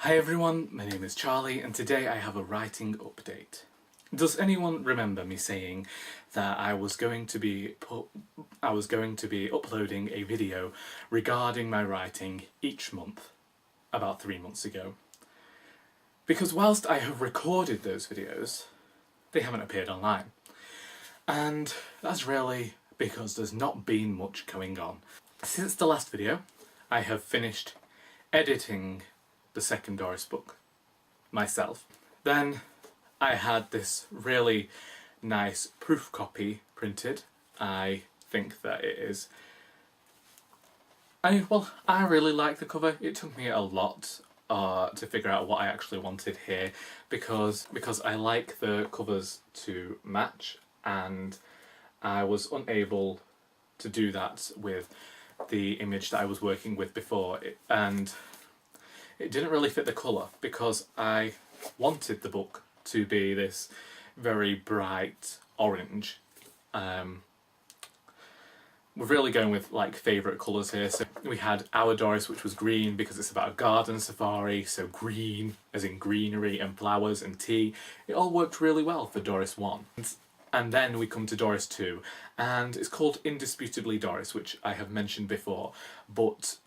Hi everyone, my name is Charlie and today I have a writing update. Does anyone remember me saying that I was going to be uploading a video regarding my writing each month about 3 months ago? Because whilst I have recorded those videos, they haven't appeared online. And that's really because there's not been much going on. Since the last video, I have finished editing the second Doris book myself. Then I had this really nice proof copy printed. I think that it is... I really like the cover. It took me a lot to figure out what I actually wanted here because I like the covers to match, and I was unable to do that with the image that I was working with before, and it didn't really fit the colour because I wanted the book to be this very bright orange. We're really going with like favourite colours here. So we had Our Doris, which was green because it's about a garden safari, so green as in greenery and flowers and tea. It all worked really well for Doris 1. And then we come to Doris 2, and it's called Indisputably Doris, which I have mentioned before, but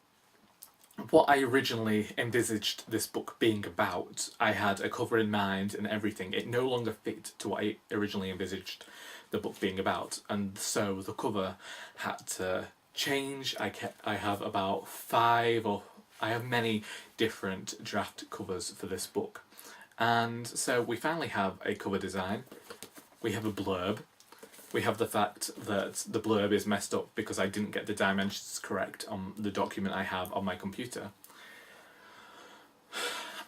what I originally envisaged this book being about, I had a cover in mind and everything. It no longer fit to what I originally envisaged the book being about, and so the cover had to change. I have about I have many different draft covers for this book, and so we finally have a cover design. We have a blurb. We have the fact that the blurb is messed up because I didn't get the dimensions correct on the document I have on my computer.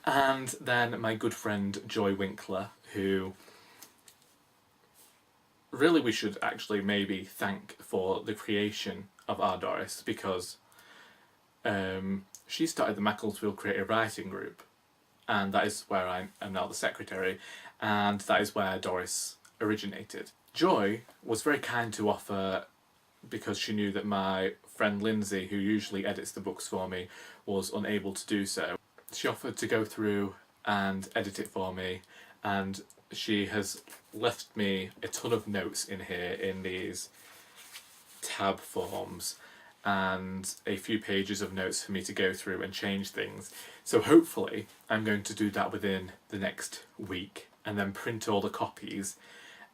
And then my good friend Joy Winkler, who really we should actually maybe thank for the creation of Our Doris, because she started the Macclesfield Creative Writing Group, and that is where I am now the secretary, and that is where Doris originated. Joy was very kind to offer, because she knew that my friend Lindsay, who usually edits the books for me, was unable to do so. She offered to go through and edit it for me, and she has left me a ton of notes in here in these tab forms, and a few pages of notes for me to go through and change things. So hopefully I'm going to do that within the next week and then print all the copies,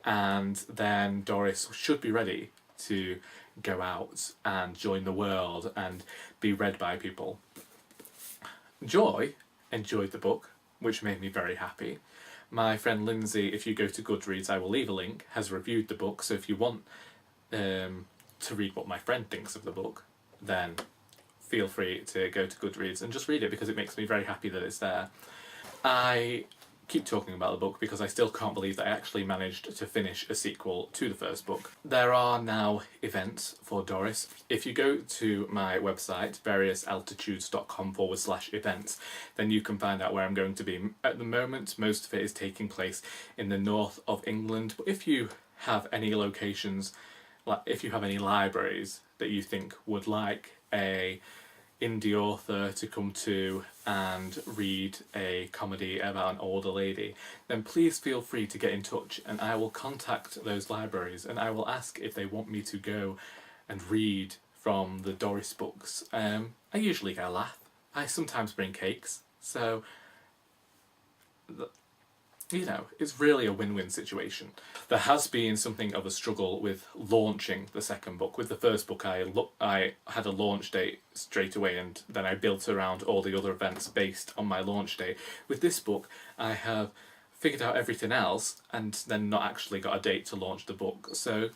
and then Doris should be ready to go out and join the world and be read by people. Joy enjoyed the book, which made me very happy. My friend Lindsay, if you go to Goodreads, I will leave a link, has reviewed the book, so if you want to read what my friend thinks of the book, then feel free to go to Goodreads and just read it, because it makes me very happy that it's there. I keep talking about the book because I still can't believe that I actually managed to finish a sequel to the first book. There are now events for Doris. If you go to my website, variousaltitudes.com/events, then you can find out where I'm going to be. At the moment, most of it is taking place in the north of England, but if you have any locations, like if you have any libraries that you think would like a indie author to come to and read a comedy about an older lady, then please feel free to get in touch, and I will contact those libraries and I will ask if they want me to go and read from the Doris books. I usually get a laugh. I sometimes bring cakes, so you know, it's really a win-win situation. There has been something of a struggle with launching the second book. With the first book, I had a launch date straight away, and then I built around all the other events based on my launch date. With this book, I have figured out everything else and then not actually got a date to launch the book. So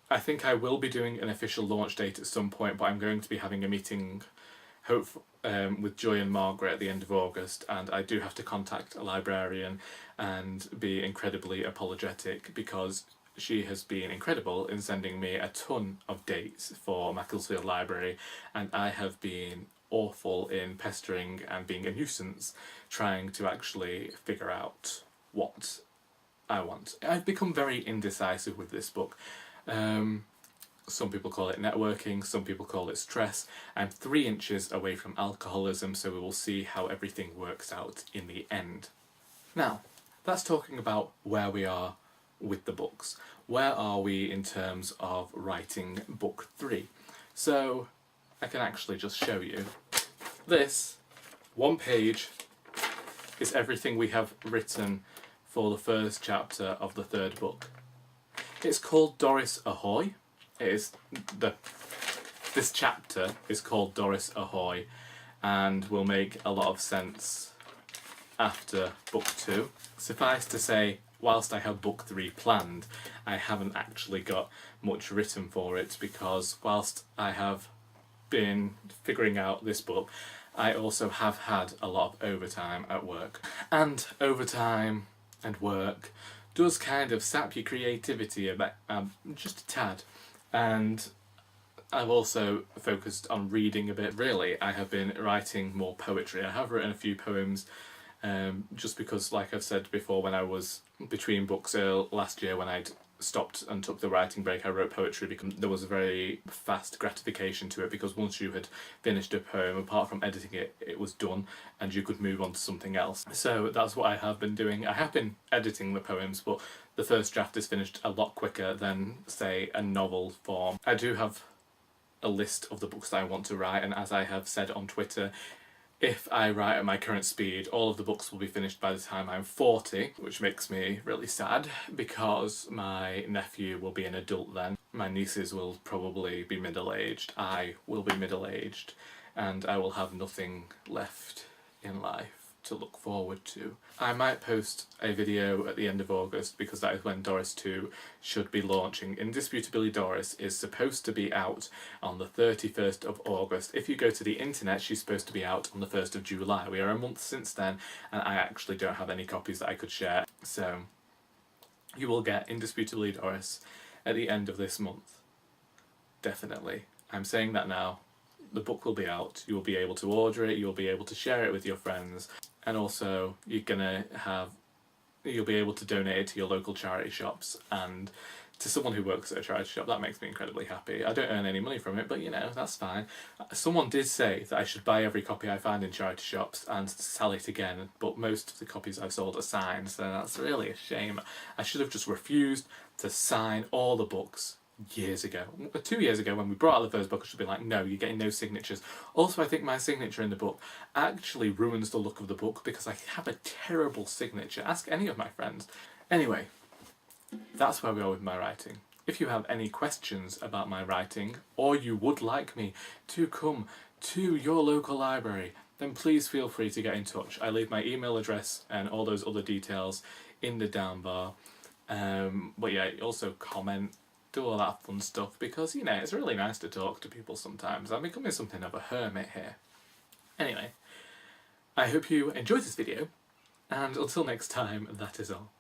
I think I will be doing an official launch date at some point, but I'm going to be having a meeting with Joy and Margaret at the end of August, and I do have to contact a librarian and be incredibly apologetic, because she has been incredible in sending me a ton of dates for Macclesfield Library, and I have been awful in pestering and being a nuisance trying to actually figure out what I want. I've become very indecisive with this book. Some people call it networking, some people call it stress. I'm 3 inches away from alcoholism, so we will see how everything works out in the end. Now, that's talking about where we are with the books. Where are we in terms of writing book 3? So, I can actually just show you. This 1 page is everything we have written for the first chapter of the 3rd book. It's called Doris Ahoy. This chapter is called Doris Ahoy and will make a lot of sense after book 2. Suffice to say, whilst I have book 3 planned, I haven't actually got much written for it, because whilst I have been figuring out this book, I also have had a lot of overtime at work. And overtime and work does kind of sap your creativity a bit, just a tad. And I've also focused on reading a bit. Really, I have been writing more poetry. I have written a few poems, just because, like I've said before, when I was between books last year, when I'd stopped and took the writing break, I wrote poetry because there was a very fast gratification to it, because once you had finished a poem, apart from editing it, it was done and you could move on to something else. So that's what I have been doing. I have been editing the poems, but the first draft is finished a lot quicker than, say, a novel form. I do have a list of the books that I want to write, and as I have said on Twitter, if I write at my current speed, all of the books will be finished by the time I'm 40, which makes me really sad because my nephew will be an adult then. My nieces will probably be middle-aged, I will be middle-aged, and I will have nothing left in life to look forward to. I might post a video at the end of August, because that is when Doris 2 should be launching. Indisputably Doris is supposed to be out on the 31st of August. If you go to the internet, she's supposed to be out on the 1st of July. We are a month since then, and I actually don't have any copies that I could share. So you will get Indisputably Doris at the end of this month. Definitely. I'm saying that now. The book will be out, you will be able to order it, you'll be able to share it with your friends, and also you'll be able to donate it to your local charity shops and to someone who works at a charity shop. That makes me incredibly happy. I don't earn any money from it, but you know, that's fine. Someone did say that I should buy every copy I find in charity shops and sell it again, but most of the copies I've sold are signed, so that's really a shame. I should have just refused to sign all the books years ago. 2 years ago when we brought out the first book, I should have been like, no, you're getting no signatures. Also, I think my signature in the book actually ruins the look of the book because I have a terrible signature. Ask any of my friends. Anyway, that's where we are with my writing. If you have any questions about my writing, or you would like me to come to your local library, then please feel free to get in touch. I leave my email address and all those other details in the down bar. But yeah, also comment, do all that fun stuff, because, you know, it's really nice to talk to people sometimes. I'm becoming something of a hermit here. Anyway, I hope you enjoyed this video, and until next time, that is all.